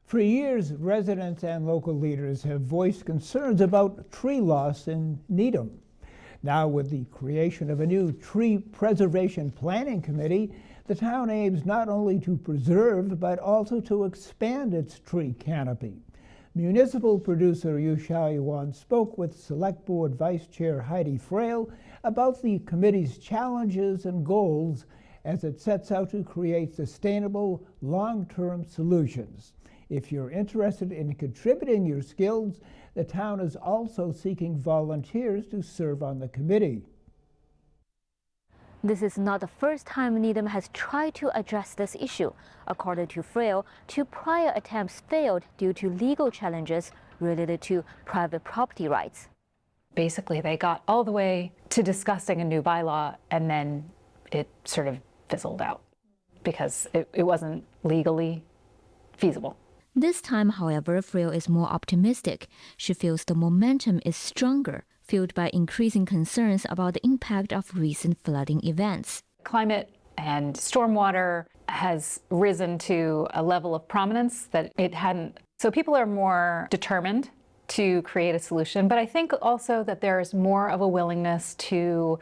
For years, residents and local leaders have voiced concerns about tree loss in Needham. Now, with the creation of a new tree preservation planning committee, the town aims not only to preserve but also to expand its tree canopy. Municipal producer Yu Xiaoyuan spoke with Select Board Vice Chair Heidi Frail about the committee's challenges and goals as it sets out to create sustainable, long-term solutions. If you're interested in contributing your skills, the town is also seeking volunteers to serve on the committee. This is not the first time Needham has tried to address this issue. According to Frail, 2 prior attempts failed due to legal challenges related to private property rights. Basically, they got all the way to discussing a new bylaw, and then it sort of fizzled out because it wasn't legally feasible. This time, however, Frail is more optimistic. She feels the momentum is stronger, fueled by increasing concerns about the impact of recent flooding events. Climate and stormwater has risen to a level of prominence that it hadn't. So people are more determined to create a solution, but I think also that there's more of a willingness to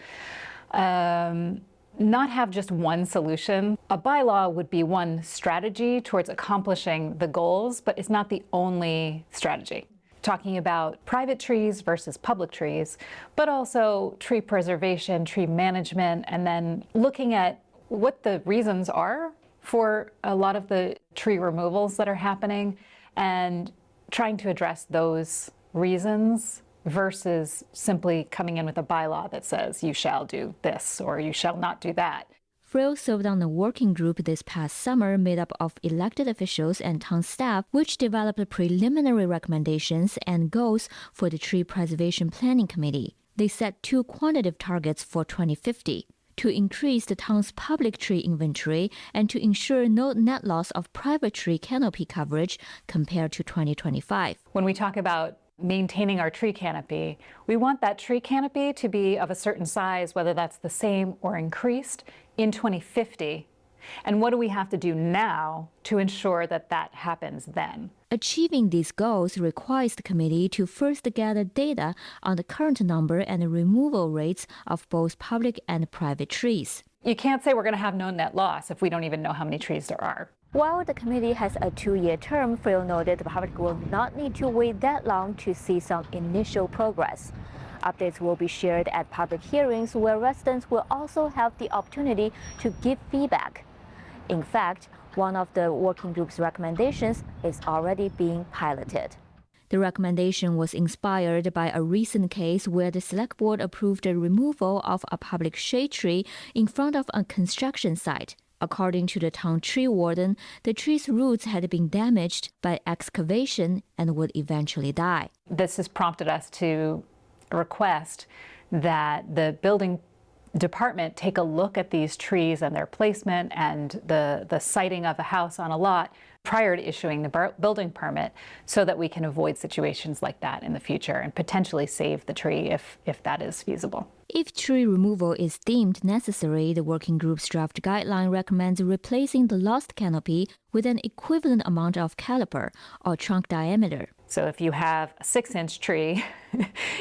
not have just one solution. A bylaw would be one strategy towards accomplishing the goals, but it's not the only strategy. Talking about private trees versus public trees, but also tree preservation, tree management, and then looking at what the reasons are for a lot of the tree removals that are happening and trying to address those reasons versus simply coming in with a bylaw that says you shall do this or you shall not do that. Frail served on a working group this past summer made up of elected officials and town staff, which developed preliminary recommendations and goals for the Tree Preservation Planning Committee. They set 2 quantitative targets for 2050. To increase the town's public tree inventory and to ensure no net loss of private tree canopy coverage compared to 2025. When we talk about maintaining our tree canopy, we want that tree canopy to be of a certain size, whether that's the same or increased, in 2050. And what do we have to do now to ensure that that happens then? Achieving these goals requires the committee to first gather data on the current number and removal rates of both public and private trees. You can't say we're going to have no net loss if we don't even know how many trees there are. While the committee has a 2-year term, Frail noted the public will not need to wait that long to see some initial progress. Updates will be shared at public hearings where residents will also have the opportunity to give feedback. In fact, one of the working group's recommendations is already being piloted. The recommendation was inspired by a recent case where the Select Board approved the removal of a public shade tree in front of a construction site. According to the town tree warden, the tree's roots had been damaged by excavation and would eventually die. This has prompted us to request that the building department take a look at these trees and their placement and the siting of a house on a lot prior to issuing the building permit so that we can avoid situations like that in the future and potentially save the tree if that is feasible. If tree removal is deemed necessary, the working group's draft guideline recommends replacing the lost canopy with an equivalent amount of caliper or trunk diameter. So if you have a 6-inch tree,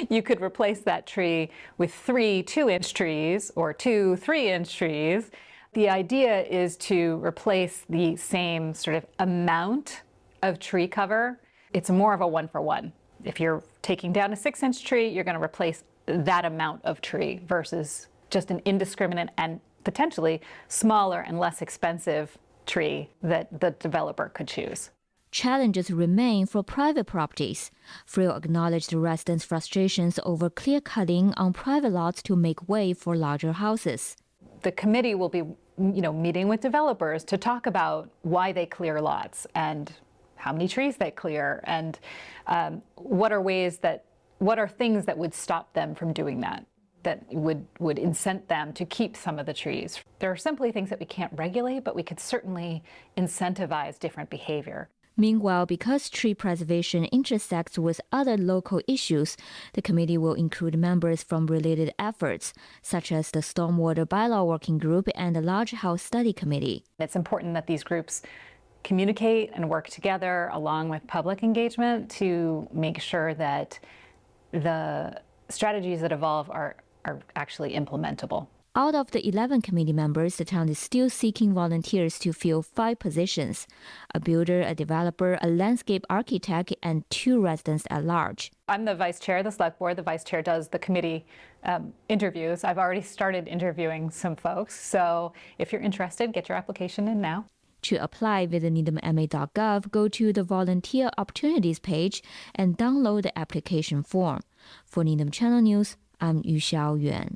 you could replace that tree with 3 2-inch trees or 2 3-inch trees. The idea is to replace the same sort of amount of tree cover. It's more of a 1-for-1. If you're taking down a 6-inch tree, you're going to replace that amount of tree versus just an indiscriminate and potentially smaller and less expensive tree that the developer could choose. Challenges remain for private properties. Frail acknowledged the residents' frustrations over clear-cutting on private lots to make way for larger houses. The committee will be, meeting with developers to talk about why they clear lots and how many trees they clear and what are things that would stop them from doing that would incent them to keep some of the trees. There are simply things that we can't regulate, but we could certainly incentivize different behavior. Meanwhile, because tree preservation intersects with other local issues, the committee will include members from related efforts, such as the Stormwater Bylaw Working Group and the Large House Study Committee. It's important that these groups communicate and work together along with public engagement to make sure that the strategies that evolve are actually implementable. Out of the 11 committee members, the town is still seeking volunteers to fill 5 positions: a builder, a developer, a landscape architect, and 2 residents at large. I'm the vice chair of the select board. The vice chair does the committee interviews. I've already started interviewing some folks, so if you're interested, get your application in now. To apply, visit needhamma.gov, go to the Volunteer Opportunities page, and download the application form. For Needham Channel News, I'm Yu Xiaoyuan.